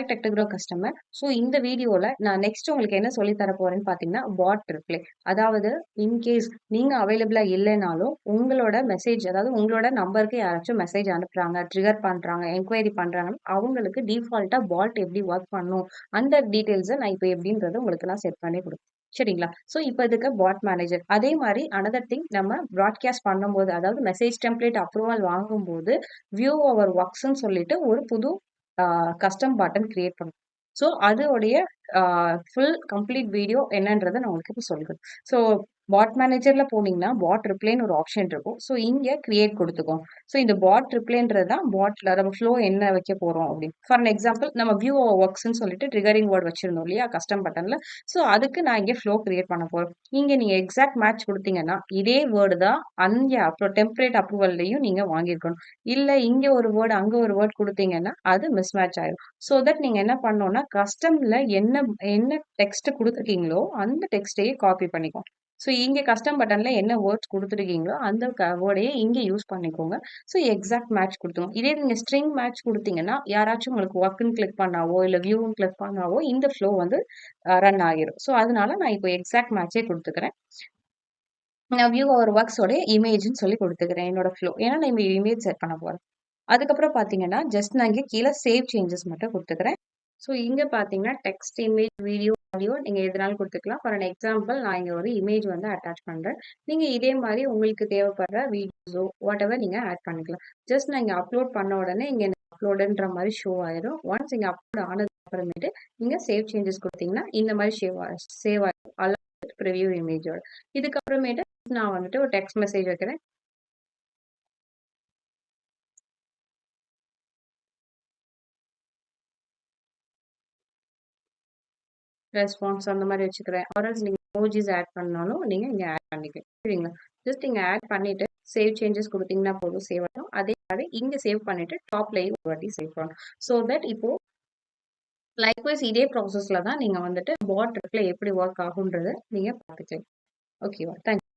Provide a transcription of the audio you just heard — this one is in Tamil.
Tech to Grow customer. So இந்த வீடியோல நான் நெக்ஸ்ட் உங்களுக்கு என்ன சொல்லி தர போறேன்னு பார்த்தீங்கன்னா, பாட் ரிப்ளை. அதாவது இன்கேஸ் நீங்க அவைலபிளா இல்லைனாலும், உங்களோட மெசேஜ் அதாவது உங்களோட நம்பருக்கு யாராச்சும் மெசேஜ் அனுப்புறாங்க, ட்ரிகர் பண்றாங்க, என்கொயரி பண்றாங்கன்னா, அவங்களுக்கு டிஃபால்ட்டா பாட் எப்படி ஒர்க் பண்ணும், அந்த டீட்டெயில்ஸ நான் இப்ப எப்படின்றத உங்களுக்கு நான் செட் பண்ணி குடுப்பேன். சரிங்களா? ஸோ இப்ப இதுக்கு பாட் மேனேஜர். அதே மாரி அனதர் திங் நம்ம ப்ராட்காஸ்ட் பண்ணும்போது, அதாவது மெசேஜ் டெம்ப்ளேட் அப்ரூவல் வாங்கும்போது, வியூ அவர் ஒர்க்ஸ்ன்னு சொல்லிட்டு ஒரு புது கஸ்டம் பட்டன் கிரியேட் பண்ணும். ஸோ அதோடைய ஃபுல் கம்ப்ளீட் வீடியோ என்னன்றதை நான் உங்களுக்கு இப்போ சொல்கிறேன். ஸோ பாட் மேனேஜர்ல போனீங்கன்னா பாட் ரிப்ளைன்னு ஒரு ஆப்ஷன் இருக்கும். ஸோ இங்கே கிரியேட் கொடுத்துக்கோம். ஸோ இந்த பாட் ரிப்ளைன்றது தான் பாட்ல நம்ம ஃப்ளோ என்ன வைக்க போறோம் அப்படின்னு. ஃபார் எக்ஸாம்பிள் நம்ம வியூ ஒர்க்ஸ்ன்னு சொல்லிட்டு ட்ரிகரிங் வேர்ட் வச்சிருந்தோம் இல்லையா கஸ்டம் பட்டன்ல. ஸோ அதுக்கு நான் இங்கே ஃப்ளோ கிரியேட் பண்ண போறேன். இங்க நீங்க எக்ஸாக்ட் மேட்ச் கொடுத்தீங்கன்னா இதே வேர்டு தான் அங்கே அப்புறம் டெம்ப்ளேட் அப்ரூவல்லையும் நீங்க வாங்கியிருக்கணும். இல்ல இங்க ஒரு வேர்டு அங்க ஒரு வேர்ட் கொடுத்தீங்கன்னா அது மிஸ் மேட்ச் ஆயிடும். ஸோ தட் நீங்க என்ன பண்ணணும்னா கஸ்டம்ல என்ன என்ன டெக்ஸ்ட் கொடுத்துருக்கீங்களோ அந்த டெக்ஸ்டையே காப்பி பண்ணிக்கோங்க. ஸோ இங்கே கஸ்டம் பட்டன்ல என்ன வேர்ட்ஸ் கொடுத்துருக்கீங்களோ அந்த வேர்டையே இங்கே யூஸ் பண்ணிக்கோங்க. ஸோ எக்ஸாக்ட் மேட்ச் கொடுத்துருவோம். இதே நீங்க ஸ்ட்ரிங் மேட்ச் கொடுத்தீங்கன்னா யாராச்சும் உங்களுக்கு ஒர்க்குன்னு கிளிக் பண்ணாவோ இல்லை வியூன்னு கிளிக் பண்ணாவோ இந்த ஃப்ளோ வந்து ரன் ஆகிரும். ஸோ அதனால நான் இப்போ எக்ஸாக்ட் மேட்சே கொடுத்துக்கிறேன். நான் வியூ அவர் ஒர்க்ஸோட இமேஜ்னு சொல்லி கொடுத்துக்கிறேன் என்னோட ஃப்ளோ. ஏன்னா நான் இமேஜ் செட் பண்ண போறேன். அதுக்கப்புறம் பார்த்தீங்கன்னா ஜஸ்ட் நான் இங்கே கீழே சேவ் சேஞ்சஸ் மட்டும் கொடுத்துக்கிறேன். ஸோ இங்கே பார்த்தீங்கன்னா டெக்ஸ்ட், இமேஜ், வீடியோ, ஆடியோ நீங்கள் எதுனாலும் கொடுத்துக்கலாம். ஃபார் எக்ஸாம்பிள் நான் இங்கே ஒரு இமேஜ் வந்து அட்டாச் பண்ணுறேன். நீங்கள் இதே மாதிரி உங்களுக்கு தேவைப்படுற வீடியோஸோ வாட் எவர் நீங்கள் ஆட் பண்ணிக்கலாம். ஜஸ்ட் நான் இங்கே அப்லோட் பண்ண உடனே இங்கே அப்லோடுன்ற மாதிரி ஷோ ஆயிடும். ஒன்ஸ் இங்கே அப்லோட் ஆனது அப்புறமேட்டு நீங்கள் சேவ் சேஞ்சஸ் கொடுத்தீங்கன்னா இந்த மாதிரி சேவ் ஆகிடும். Allot preview இமேஜோட. இதுக்கப்புறமேட்டு நான் வந்துட்டு ஒரு டெக்ஸ்ட் மெசேஜ் வைக்கிறேன். ரெஸ்பான்ஸ் அந்த மாதிரி வச்சுக்கிறேன். ஆர்எல்ஸ் நீங்க எமோஜிஸ் ஆட் பண்ணாலும் நீங்க இங்க ஆட் பண்ணிக்கலாம். சரிங்களா? ஜஸ்ட் இங்க ஆட் பண்ணிட்டு சேவ் சேஞ்சஸ் கொடுத்தீங்கன்னா போதும், சேவ் ஆகும். அதே மாதிரி இங்க சேவ் பண்ணிட்டு டாப்லயும் ஒரு வாட்டி சேவ் பண்ணணும். ஸோ தட் இப்போ லைக்வைஸ் இதே ப்ராசஸ்ல தான் நீங்க வந்துட்டு பாட் ரிப்ளை எப்படி ஒர்க் ஆகுன்றதை நீங்க பார்த்துக்கலாம். ஓகேவா? தேங்க்யூ.